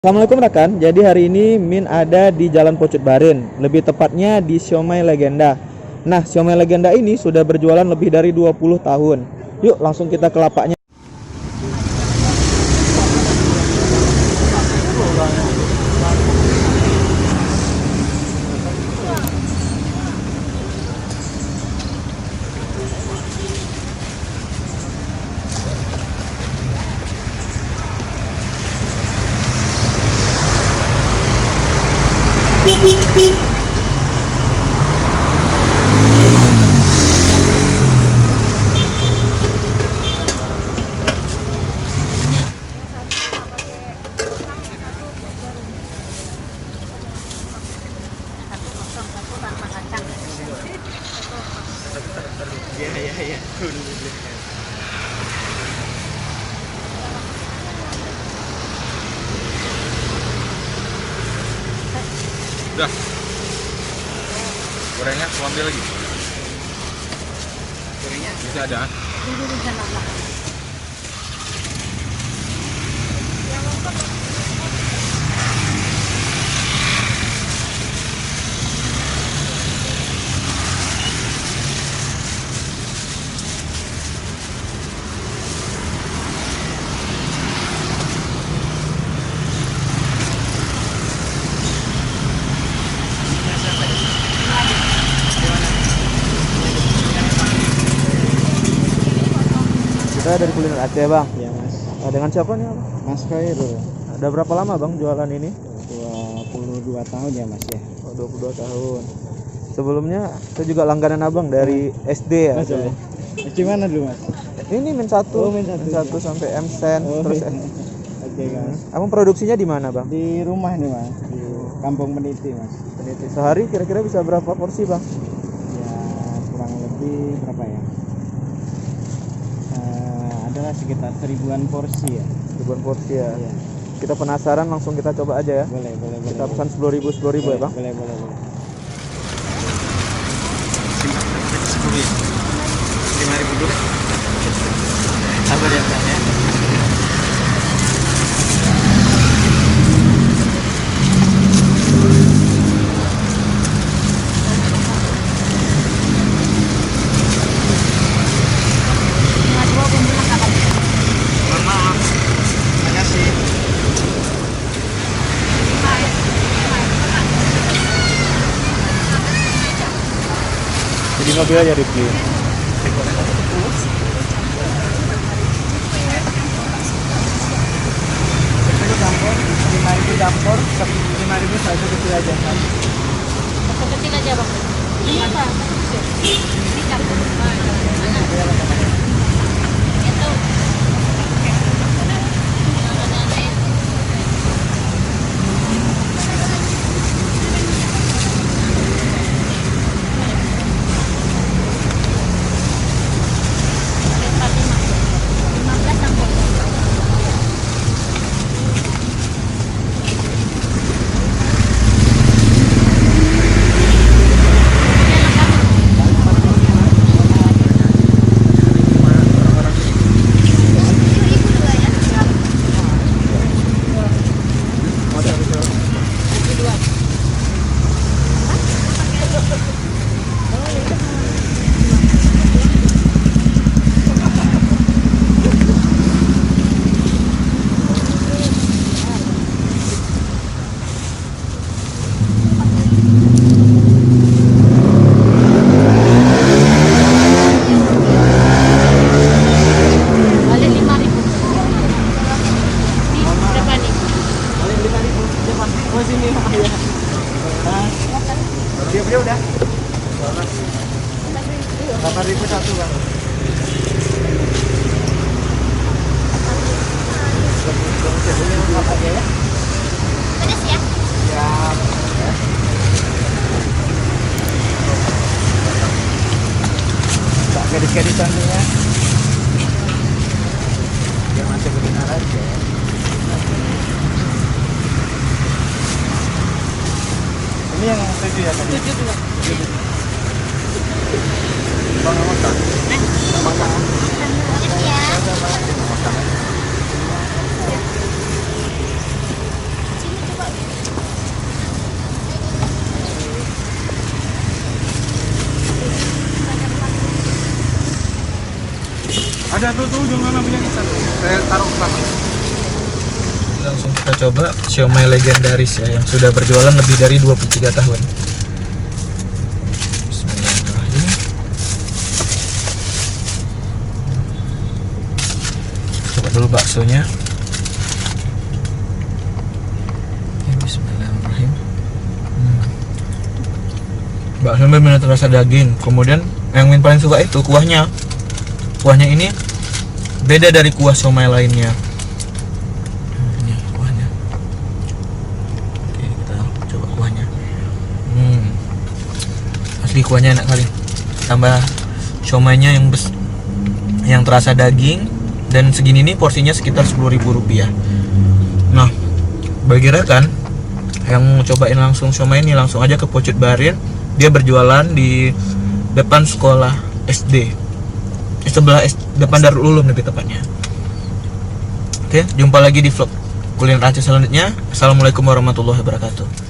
Assalamualaikum rekan, jadi hari ini Min ada di Jalan Pocut Barin, lebih tepatnya di Siomay Legenda. Nah, Siomay Legenda ini sudah berjualan lebih dari 20 tahun. Yuk langsung kita ke lapaknya. Iya. Udah. Gorengnya aku ambil lagi. Gorengnya bisa ada. Kita dari kuliner Aceh bang. Ya mas, Dengan siapa nih abang? Mas Khairul. Ada berapa lama bang jualan ini? 22 tahun ya mas ya. Oh, 22 tahun. Sebelumnya saya juga langganan abang dari SD ya. Mas ya. Di mana dulu mas? Ini Min 1, Oh, Min 1. sampai M-Sen, terus Oke mas. abang produksinya di mana bang? Di rumah nih mas, di Kampung Meniti mas. Peniti. Sehari kira-kira bisa berapa porsi bang? Ya kurang lebih berapa ya? Adalah sekitar 1000-an porsi ya. Ribuan porsi ya. Iya. Kita penasaran, langsung kita coba aja ya. Boleh. Kita pesan 10.000 ya bang. Boleh. 5.000 dulu. Sabar ya Kak ya. Mohon maaf. Makasih. Jadi mobil aja Rifki. Itu campur, 5.000 campur, 5.000 satu kecil aja kan. Kecil aja bang. Ini apa? Ini campur. Itu. Balik 5.000. Ini berapa nih? Boleh 5.000. Siapa? Oh sini ya. Dia udah. 8.000 satu bang. Apa aja ya? Pedas ya? Siap. Tak gadis-gadis cantiknya. Dia masih benar aja. Ini yang 7 ya tadi? 7 dua. Bang makan. Makan. Pedas ya? Makan. tuh jangan ambil yang kita. Saya taruh ke sana. Langsung kita coba siomay legendaris ya, yang sudah berjualan lebih dari 23 tahun. Bismillahirrahmanirrahim. Coba dulu baksonya. Ya, bismillahirrahmanirrahim. Bakso benar-benar terasa daging. Kemudian yang Min paling suka itu kuahnya. Kuahnya ini beda dari kuah siomay lainnya. Ini kuahnya. Oke, kita coba kuahnya. Asli kuahnya enak kali. Tambah siomaynya yang terasa daging, dan segini nih porsinya sekitar Rp10.000. Nah, bagi rekan yang mau cobain langsung siomay ini, langsung aja ke Pocut Barin. Dia berjualan di depan sekolah SD, depan Darul Ulum lebih tepatnya. Oke, jumpa lagi di vlog kuliner Aceh selanjutnya. Assalamualaikum warahmatullahi wabarakatuh.